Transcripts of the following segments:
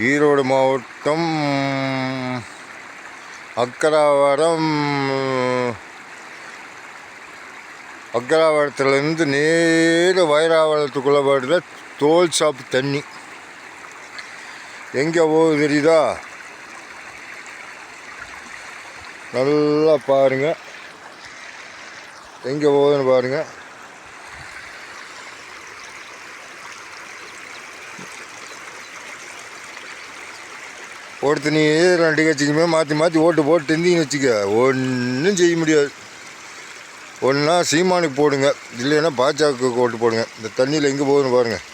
ஈரோடு மாவட்டம் அக்கராவரத்துலேருந்து நேர வைராவரத்துக்குள்ளே வருது தோல் ஷாப்பு தண்ணி. எங்கே போகுது தெரியுதா? நல்லா பாருங்கள், எங்கே போகுதுன்னு பாருங்கள். ஒருத்தர் நீ ரெண்டு கட்சிக்குமே மாற்றி மாற்றி ஓட்டு போட்டு இருந்தீங்கன்னு வச்சுக்க, ஒன்றும் செய்ய முடியாது. ஒன்றா சீமானுக்கு போடுங்க, இல்லைன்னா பாஜகவுக்கு ஓட்டு போடுங்க. இந்த தண்ணியில் எங்கே போகுதுன்னு பாருங்கள்.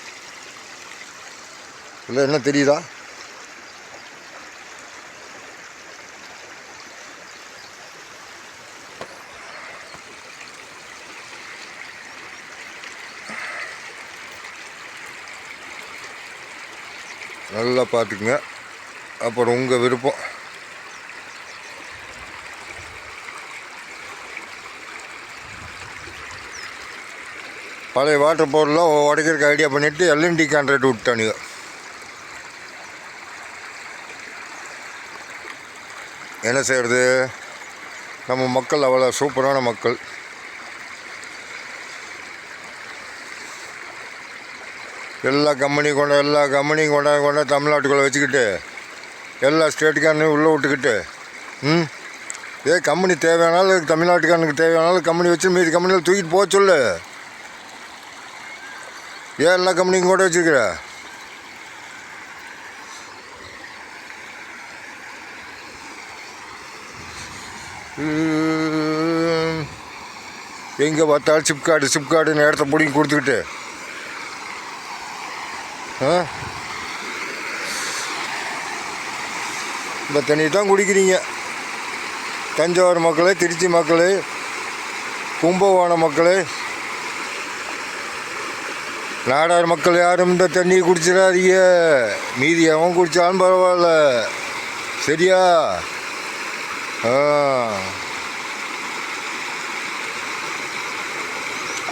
இல்லை என்ன தெரியுதா? நல்லா பார்த்துக்குங்க, அப்புறம் உங்கள் விருப்பம். பழைய வாட்டர் பவர்லாம் உடைக்கிறதுக்கு ஐடியா பண்ணிவிட்டு எல்என்டி கான்ட்ராக்ட் விட்டானுங்க. என்ன செய்கிறது? நம்ம மக்கள் அவ்வளோ சூப்பரான மக்கள். எல்லா கம்பெனியும் கொண்டா தமிழ்நாட்டுக்குள்ளே வச்சுக்கிட்டு எல்லா ஸ்டேட்டுக்காரனையும் உள்ளே விட்டுக்கிட்டு கம்பெனி தேவையானாலும் தமிழ்நாட்டுக்காரனுக்கு தேவையானாலும் கம்பெனி வச்சு மீதி கம்பெனியில் தூக்கிட்டு போக சொல்லு. ஏன் எல்லா கம்பெனியும் கூட வச்சுருக்கிற? எங்கே பார்த்தாலும் சிப்கார்டுன்னு இடத்த பிடிங்கி கொடுத்துக்கிட்டு இந்த தண்ணி தான் குடிக்கிறீங்க. தஞ்சாவூர் மக்களே, திருச்சி மக்களே, கும்பகோணம் மக்களே, நாடார் மக்கள் யாரும் இந்த தண்ணியை குடிச்சிடாதீங்க. மீதி அவன் குடித்தாலும் பரவாயில்ல, சரியா?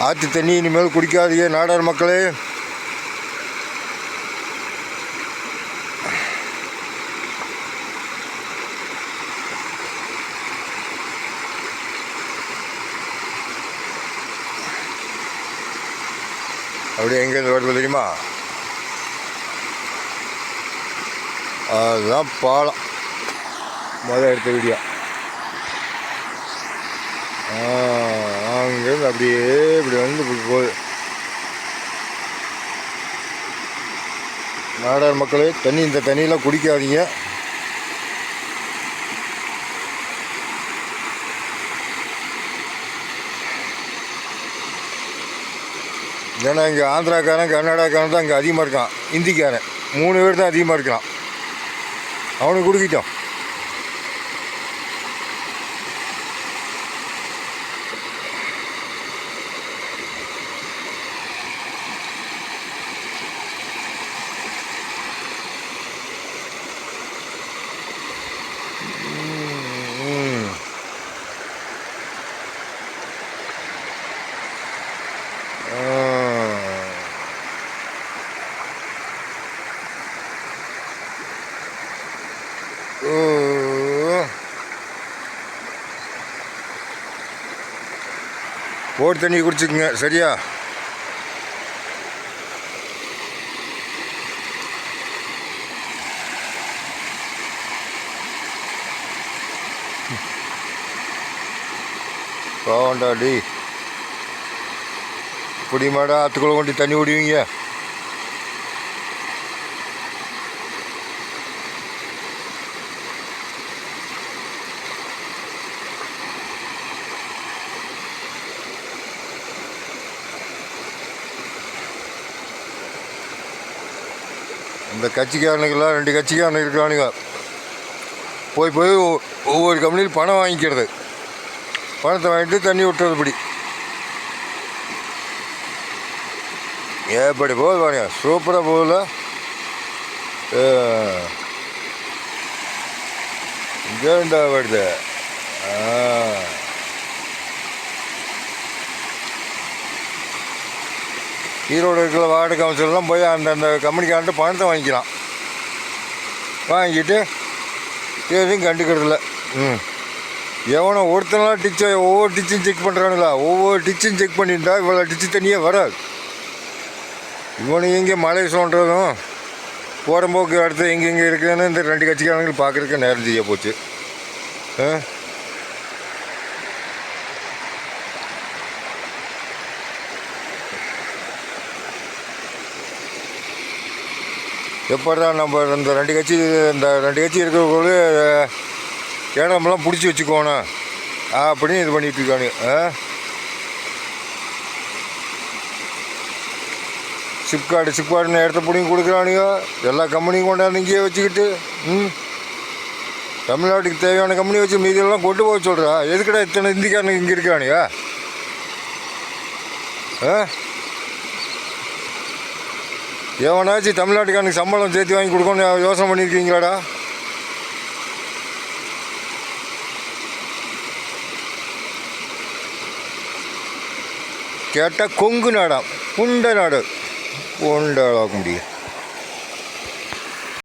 ஆற்று தண்ணி இனிமேல் குடிக்காதீங்க நாடார் மக்களே. அப்படியே எங்கேருந்து வருது தெரியுமா? அதுதான் பாலம். முதல் எடுத்த வீடியோ அங்கேருந்து அப்படியே இப்படி வந்து போகுது. நாடார் மக்களே, இந்த தண்ணியெலாம் குடிக்காதீங்க. ஏன்னா இங்கே ஆந்திராக்காரன், கர்நாடகாக்காரன் தான் இங்கே அதிகமாக இருக்கான். ஹிந்திக்காரன் 3 பேர் தான் அதிகமாக இருக்கான். அவனுக்கு குடிக்கிட்டோம். போர் தண்ணி குடிச்சுக்குங்க, சரியா? பாவண்டாடி குடிமாடா ஆற்றுக்குள்ள கொண்டு தண்ணி விடுவீங்க. இந்த கட்சிக்காரனுக்கெல்லாம் 2 கட்சிக்காரனு இருக்கிறானுங்க. போய் ஒவ்வொரு கம்பெனியில் பணம் வாங்கிக்கிறது. பணத்தை வாங்கிட்டு தண்ணி விட்டுறது. இப்படி ஏப்படி போகுது பாருங்க, சூப்பராக போகுதுல. இங்கே வருது. ஈரோடு இருக்கிற வார்டு கவுன்சிலர்லாம் போய் அந்த கம்பெனிக்காரன்ட்டு பணத்தை வாங்கிக்கலாம். வாங்கிட்டு எதுவும் கண்டுக்கிறதில்ல. ம் எவனோ ஒருத்தனால டிச்சை ஒவ்வொரு டிச்சும் செக் பண்ணுறானுங்களா? ஒவ்வொரு டிச்சும் செக் பண்ணியிருந்தா இவ்வளோ டிச்சு தண்ணியே வராது. இவனு எங்கே மழை சொல்கிறதும் போகிறம்போக்கு அடுத்து எங்கெங்கே இருக்குதுன்னு இந்த 2 கட்சிக்காரங்களும் பார்க்குறதுக்கு நேரம் செய்ய போச்சு. எப்படா நம்ம இந்த 2 கட்சி இருக்கிறவங்கள இடமெல்லாம் பிடிச்சி வச்சுக்கோணும் அப்படின்னு இது பண்ணிகிட்டு இருக்கானு. சிப்கார்டுன்னு இடத்த பிடிங்கி கொடுக்குறானுங்க. எல்லா கம்பெனியும் கொண்டாந்து இங்கேயே வச்சுக்கிட்டு தமிழ்நாட்டுக்கு தேவையான கம்பெனி வச்சு மீதியெல்லாம் கொண்டு போக சொல்கிறா. எதுக்கடா இத்தனை இந்திக்காரனுக்கு இங்கே இருக்கானுங்க? எவனாச்சும் தமிழ்நாட்டுக்காரனுக்கு சம்பளம் சேர்த்து வாங்கி கொடுக்கணும்னு யோசனை பண்ணியிருக்கீங்களாடா? கேட்டால் கொங்கு நாடாம், புண்ட நாடு. புண்டாளாக்க முடியும்.